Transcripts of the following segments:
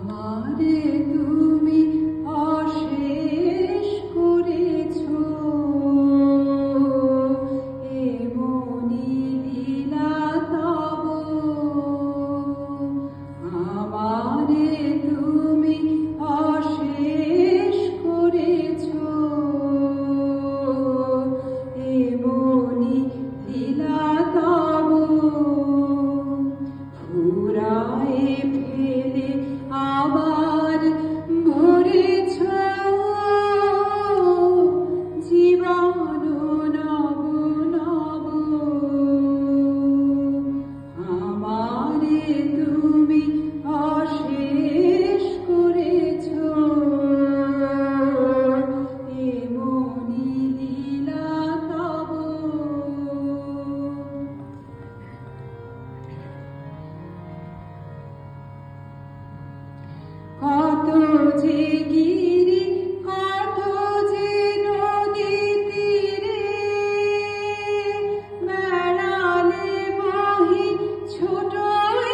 আমারে তুমি অশেষ করেছো, এমনি লীলা তব। আমারে তুমি অশেষ করেছো, এমনি লীলা তব। ফুরায়ে ফেলে আবার ভরেছ জীবন নব নব। আমারে তুমি অশেষ করেছ, এমনি লীলা তব। কত যে গিরি, কত যে নদী তীরে, বেড়ালে বহি ছোট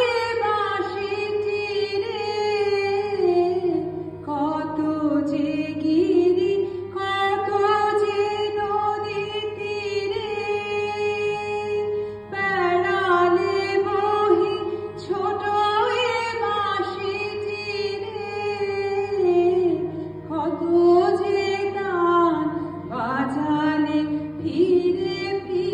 এ বাঁশি তীরে। কত যে গিরি, কত যে নদী তীরে, বেড়ালে বহি ছোট এ বাঁশি তীরে। কত যে গান বাজালে ফিরে ফিরে,